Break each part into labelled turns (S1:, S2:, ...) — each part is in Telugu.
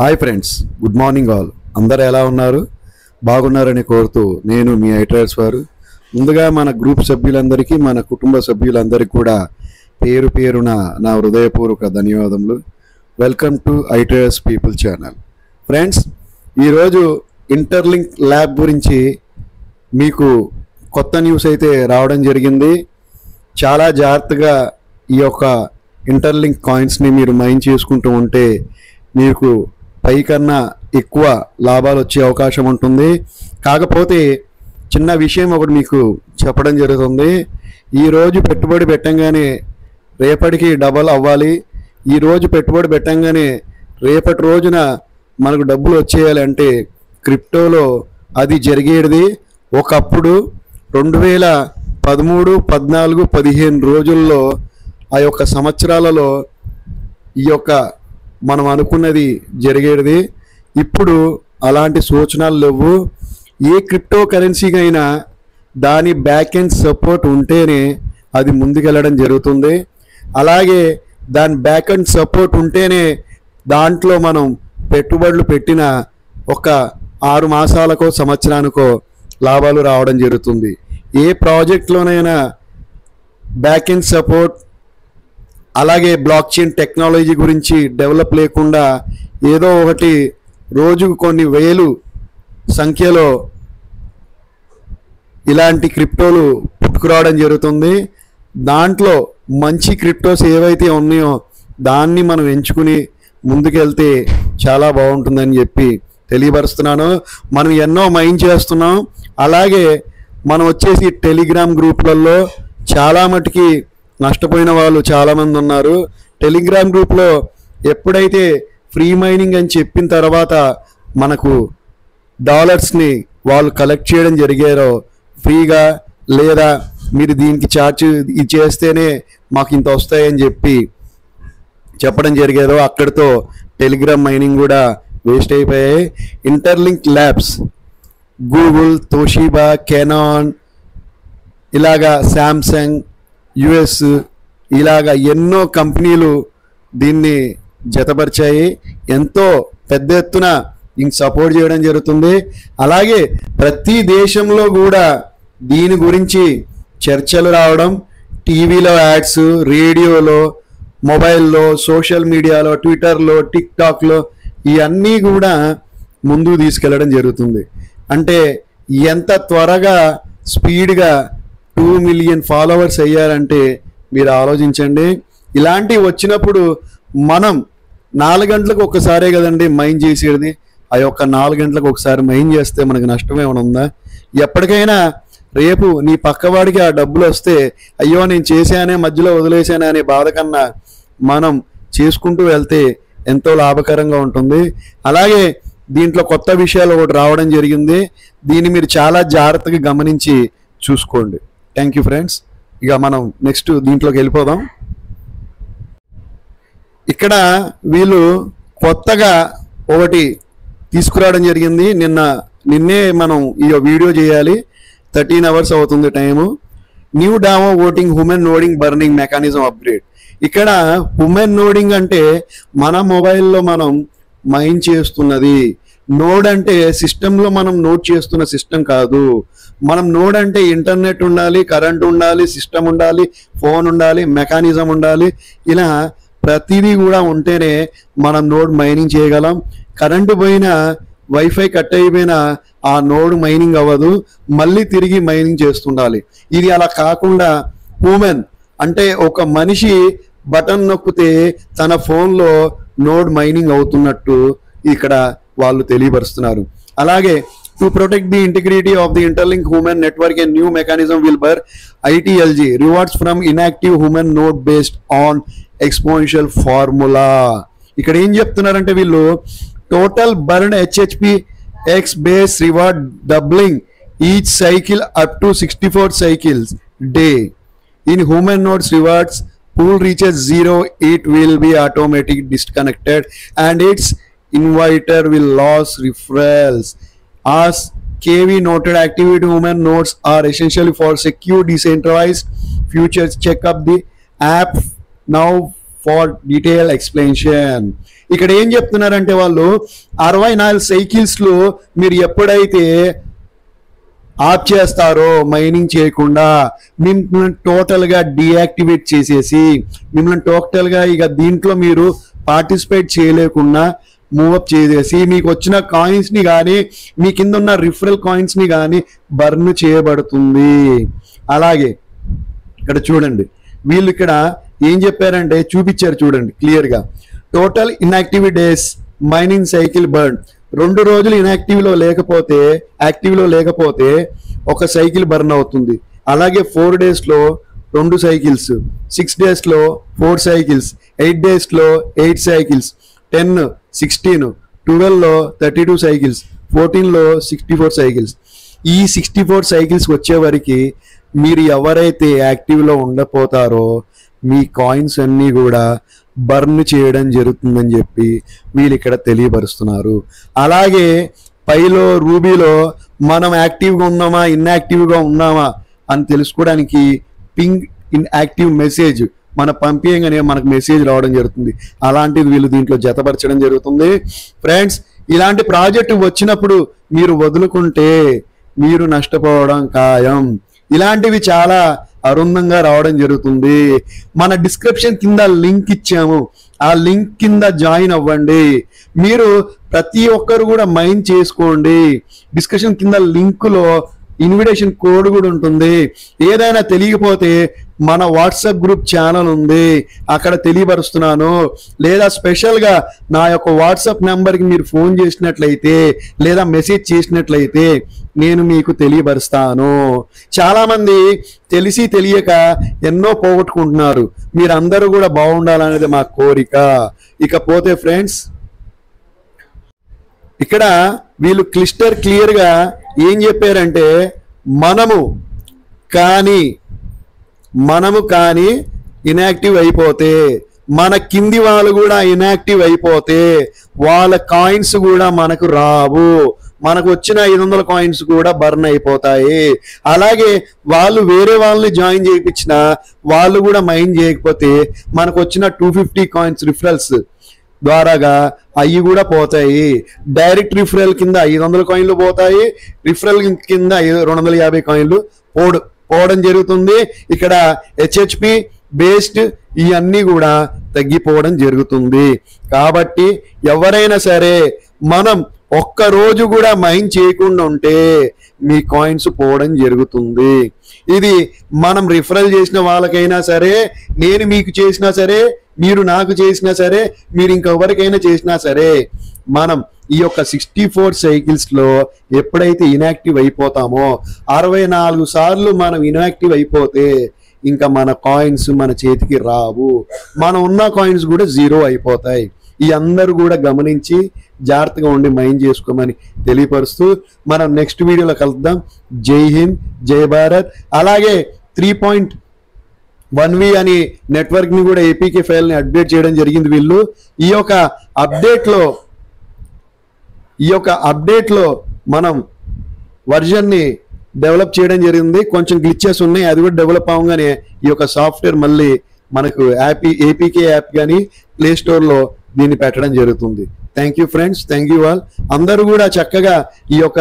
S1: Hi friends, good morning all. అందరూ ఎలా ఉన్నారు? బాగున్నారని కోరుతూ నేను మీ ఐట్రేడర్స్ వారు. ముందుగా మన గ్రూప్ సభ్యులందరికీ, మన కుటుంబ సభ్యులందరికీ కూడా పేరు పేరున నా హృదయపూర్వక ధన్యవాదములు. Welcome to I traders people channel. Friends, ఈరోజు ఇంటర్లింక్ ల్యాబ్ గురించి మీకు కొత్త న్యూస్ అయితే రావడం జరిగింది. చాలా జాగ్రత్తగా ఈ యొక్క ఇంటర్లింక్ కాయిన్స్ని మీరు మైన్ చేసుకుంటూ ఉంటే మీకు పైకన్నా ఎక్కువ లాభాలు వచ్చే అవకాశం ఉంటుంది. కాకపోతే చిన్న విషయం ఒకటి మీకు చెప్పడం జరుగుతుంది. ఈరోజు పెట్టుబడి పెట్టంగానే రేపటికి డబల్ అవ్వాలి. ఈరోజు పెట్టుబడి పెట్టంగానే రేపటి రోజున మనకు డబ్బులు వచ్చేయాలంటే క్రిప్టోలో అది జరిగేది. ఒకప్పుడు 2013, 14, 15 రోజుల్లో ఆ యొక్క సంవత్సరాలలో ఈ యొక్క మనం అనుకున్నది జరిగేది. ఇప్పుడు అలాంటి సూచనలు లేవు. ఏ క్రిప్టో కరెన్సీకైనా దాని బ్యాక్ ఎండ్ సపోర్ట్ ఉంటేనే అది ముందుకెళ్ళడం జరుగుతుంది. అలాగే దాని బ్యాక్ ఎండ్ సపోర్ట్ ఉంటేనే దాంట్లో మనం పెట్టుబడులు పెట్టిన ఒక 6 మాసాలకో సంవత్సరానికో లాభాలు రావడం జరుగుతుంది. ఏ ప్రాజెక్ట్లోనైనా బ్యాక్ ఎండ్ సపోర్ట్ అలాగే బ్లాక్ చైన్ టెక్నాలజీ గురించి డెవలప్ లేకుండా ఏదో ఒకటి రోజుకు కొన్ని వేలు సంఖ్యలో ఇలాంటి క్రిప్టోలు పుట్టుకురావడం జరుగుతుంది. దాంట్లో మంచి క్రిప్టోస్ ఏవైతే ఉన్నాయో దాన్ని మనం ఎంచుకుని ముందుకెళ్తే చాలా బాగుంటుందని చెప్పి తెలియపరుస్తున్నాను. మనం ఎన్నో మైన్ చేస్తున్నాం. అలాగే మనం వచ్చేసి టెలిగ్రామ్ గ్రూప్లలో చాలా మటుకి నష్టపోయిన వాళ్ళు చాలామంది ఉన్నారు. టెలిగ్రామ్ గ్రూప్లో ఎప్పుడైతే ఫ్రీ మైనింగ్ అని చెప్పిన తర్వాత మనకు డాలర్స్ని వాళ్ళు కలెక్ట్ చేయడం జరిగారో ఫ్రీగా, లేదా మీరు దీనికి ఛార్జ్ ఇది చేస్తేనే మాకు ఇంత వస్తాయని చెప్పడం జరిగేదో అక్కడితో టెలిగ్రామ్ మైనింగ్ కూడా వేస్ట్ అయిపోయాయి. Interlink labs, Google, Toshiba, Canon, ఇలాగా శాంసంగ్, యుఎస్, ఇలాగా ఎన్నో కంపెనీలు దీన్ని జతపరిచాయి. ఎంతో పెద్ద ఎత్తున దీనికి సపోర్ట్ చేయడం జరుగుతుంది. అలాగే ప్రతి దేశంలో కూడా దీని గురించి చర్చలు రావడం, టీవీలో యాడ్స్, రేడియోలో, మొబైల్లో, సోషల్ మీడియాలో, ట్విట్టర్లో, టిక్టాక్లో ఇవన్నీ కూడా ముందుకు తీసుకెళ్ళడం జరుగుతుంది. అంటే ఎంత త్వరగా స్పీడ్గా 2 మిలియన్ ఫాలోవర్స్ అయ్యారంటే మీరు ఆలోచించండి. ఇలాంటివి వచ్చినప్పుడు మనం 4 గంటలకు ఒకసారే కదండి మైన్ చేసేది. ఆ యొక్క 4 గంటలకు ఒకసారి మైన్ చేస్తే మనకు నష్టం ఏమైనా ఉందా? ఎప్పటికైనా రేపు నీ పక్కవాడికి ఆ డబ్బులు వస్తే అయ్యో నేను చేశానే మధ్యలో వదిలేసానే అనే బాధ కన్నా మనం చేసుకుంటూ వెళ్తే ఎంతో లాభకరంగా ఉంటుంది. అలాగే దీంట్లో కొత్త విషయాలు ఒకటి రావడం జరిగింది. దీన్ని మీరు చాలా జాగ్రత్తగా గమనించి చూసుకోండి. Thank you friends. ఇక మనం నెక్స్ట్ దీంట్లోకి వెళ్ళిపోదాం. ఇక్కడ వీళ్ళు కొత్తగా ఒకటి తీసుకురావడం జరిగింది. నిన్నే మనం ఈ వీడియో చేయాలి. 13 అవర్స్ అవుతుంది time. New demo voting human nodding burning mechanism upgrade. ఇక్కడ హ్యూమన్ నోడింగ్ అంటే మన మొబైల్లో మనం మైన్ చేస్తున్నది. నోడ్ అంటే సిస్టంలో మనం నోట్ చేస్తున్న సిస్టమ్ కాదు. మనం నోడ్ అంటే ఇంటర్నెట్ ఉండాలి, కరెంట్ ఉండాలి, సిస్టమ్ ఉండాలి, ఫోన్ ఉండాలి, మెకానిజం ఉండాలి. ఇలా ప్రతిదీ కూడా ఉంటేనే మనం నోడ్ మైనింగ్ చేయగలం. కరెంటు పోయినా, వైఫై కట్ అయిపోయినా ఆ నోడ్ మైనింగ్ అవ్వదు, మళ్ళీ తిరిగి మైనింగ్ చేస్తుండాలి. ఇది అలా కాకుండా హ్యూమన్ అంటే ఒక మనిషి బటన్ నొక్కితే తన ఫోన్లో నోడ్ మైనింగ్ అవుతున్నట్టు ఇక్కడ వాళ్ళు తెలియపరుస్తున్నారు. అలాగే to protect the integrity of the interlink human network a new mechanism will burn ITLG rewards from inactive human node based on exponential formula. ఇక్కడ ఏం చెప్తున్నారంటే వీళ్ళు total burn HHP X base reward doubling each cycle up to 64 cycles day. In human nodes rewards pool reaches 0, it will be automatic disconnected and its inverter will lose referrals. As KV noted, activity human nodes are essential for secure decentralized futures. Check up the app now for detail explanation. ఇక్కడ ఏం చెప్తున్నారంటే వాళ్ళు 64 సైకిల్స్లో మీరు ఎప్పుడైతే ఆఫ్ చేస్తారో మైనింగ్ చేయకుండా మిమ్మల్ని టోటల్గా డీయాక్టివేట్ చేసేసి మిమ్మల్ని టోటల్గా ఇక దీంట్లో మీరు పార్టిసిపేట్ చేయలేకుండా మూవప్ చేసేసి మీకు వచ్చిన కాయిన్స్ని కానీ మీ కింద ఉన్న రిఫరల్ కాయిన్స్ని కానీ బర్న్ చేయబడుతుంది. అలాగే ఇక్కడ చూడండి వీళ్ళు ఇక్కడ ఏం చెప్పారంటే చూపించారు చూడండి క్లియర్గా. Total inactive days mining cycle burn. 2 రోజులు యాక్టివ్లో లేకపోతే ఒక సైకిల్ బర్న్ అవుతుంది. అలాగే 4 డేస్లో 2 సైకిల్స్, 6 డేస్లో 4 సైకిల్స్, 8 డేస్లో 8 సైకిల్స్, 10, 16, 12లో 32 సైకిల్స్, 14లో 64 సైకిల్స్. ఈ 64 సైకిల్స్ వచ్చే వరకు మీరు ఎవరైతే యాక్టివ్లో ఉండపోతారో మీ కాయిన్స్ అన్నీ కూడా బర్న్ చేయడం జరుగుతుందని చెప్పి వీళ్ళు ఇక్కడ తెలియపరుస్తున్నారు. అలాగే పైలో రూబీలో మనం యాక్టివ్గా ఉన్నామా ఇన్యాక్టివ్గా ఉన్నామా అని తెలుసుకోవడానికి పింగ్ ఇన్ యాక్టివ్ మెసేజ్ మన పంపించగానే మనకు మెసేజ్ రావడం జరుగుతుంది. అలాంటిది వీళ్ళు దీంట్లో జతపరచడం జరుగుతుంది. ఫ్రెండ్స్, ఇలాంటి ప్రాజెక్టు వచ్చినప్పుడు మీరు వదులుకుంటే మీరు నష్టపోవడం ఖాయం. ఇలాంటివి చాలా అరుందంగా రావడం జరుగుతుంది. మన డిస్క్రిప్షన్ కింద లింక్ ఇచ్చాము, ఆ లింక్ కింద జాయిన్ అవ్వండి. మీరు ప్రతి ఒక్కరు కూడా మైన్ చేసుకోండి. డిస్కషన్ కింద లింకులో ఇన్విటేషన్ కోడ్ కూడా ఉంటుంది. ఏదైనా తెలియకపోతే మన వాట్సాప్ గ్రూప్ ఛానల్ ఉంది, అక్కడ తెలియపరుస్తున్నాను. లేదా స్పెషల్గా నా యొక్క వాట్సాప్ నెంబర్కి మీరు ఫోన్ చేసినట్లయితే లేదా మెసేజ్ చేసినట్లయితే నేను మీకు తెలియపరుస్తాను. చాలామంది తెలిసి తెలియక ఎన్నో పోగొట్టుకుంటున్నారు. మీరందరూ కూడా బాగుండాలనేది మా కోరిక. ఇకపోతే ఫ్రెండ్స్, ఇక్కడ వీళ్ళు క్లియర్గా ఏం చెప్పారంటే మనము కానీ ఇన్యాక్టివ్ అయిపోతే, మన కింది వాళ్ళు కూడా ఇన్యాక్టివ్ అయిపోతే వాళ్ళ కాయిన్స్ కూడా మనకు రావు. మనకు వచ్చిన 500 కాయిన్స్ కూడా బర్న్ అయిపోతాయి. అలాగే వాళ్ళు వేరే వాళ్ళని జాయిన్ చేయించిన వాళ్ళు కూడా మైన్ చేయకపోతే మనకు వచ్చిన 250 కాయిన్స్ రిఫరల్స్ ద్వారాగా అవి కూడా పోతాయి. డైరెక్ట్ రిఫరల్ కింద 500 కాయిన్లు పోతాయి, రిఫరల్ కింద 250 కాయిన్లు పోవడం జరుగుతుంది. ఇక్కడ హెచ్హెచ్పి బేస్డ్ ఇవన్నీ కూడా తగ్గిపోవడం జరుగుతుంది. కాబట్టి ఎవరైనా సరే మనం ఒక్కరోజు కూడా మైన్ చేయకుండా ఉంటే మీ కాయిన్స్ పోవడం జరుగుతుంది. ఇది మనం రిఫరల్ చేసిన వాళ్ళకైనా సరే, నేను మీకు చేసినా సరే, మీరు నాకు చేసినా సరే, మీరు ఇంకెవరికైనా చేసినా సరే, మనం ఈ యొక్క 64 సైకిల్స్లో ఎప్పుడైతే ఇన్యాక్టివ్ అయిపోతామో 64 సార్లు మనం ఇన్యాక్టివ్ అయిపోతే ఇంకా మన కాయిన్స్ మన చేతికి రావు. మనం ఉన్న కాయిన్స్ కూడా 0 అయిపోతాయి. ఈ అందరూ కూడా గమనించి జాగ్రత్తగా ఉండి మైండ్ చేసుకోమని తెలియపరుస్తూ మనం నెక్స్ట్ వీడియోలో కలుద్దాం. జై హింద్, జై భారత్. అలాగే 3.1V అని నెట్వర్క్ని కూడా ఏపీకే ఫైల్ని అప్డేట్ చేయడం జరిగింది వీళ్ళు. ఈ యొక్క అప్డేట్లో మనం వర్జన్ని డెవలప్ చేయడం జరిగింది. కొంచెం గ్లిచెస్ ఉన్నాయి, అది కూడా డెవలప్ అవ్వగానే ఈ యొక్క సాఫ్ట్వేర్ మళ్ళీ మనకు ఏపీకే యాప్ కానీ ప్లే స్టోర్లో దీన్ని పెట్టడం జరుగుతుంది. Thank you friends, thank you all. అందరూ కూడా చక్కగా ఈ యొక్క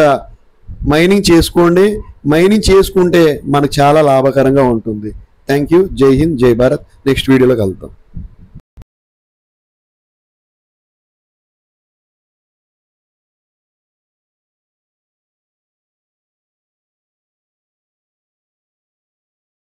S1: మైనింగ్ చేసుకోండి. మైనింగ్ చేసుకుంటే మనకు చాలా లాభకరంగా ఉంటుంది. Thank you. జై హింద్, జై భారత్. నెక్స్ట్ వీడియోలో కలుద్దాం.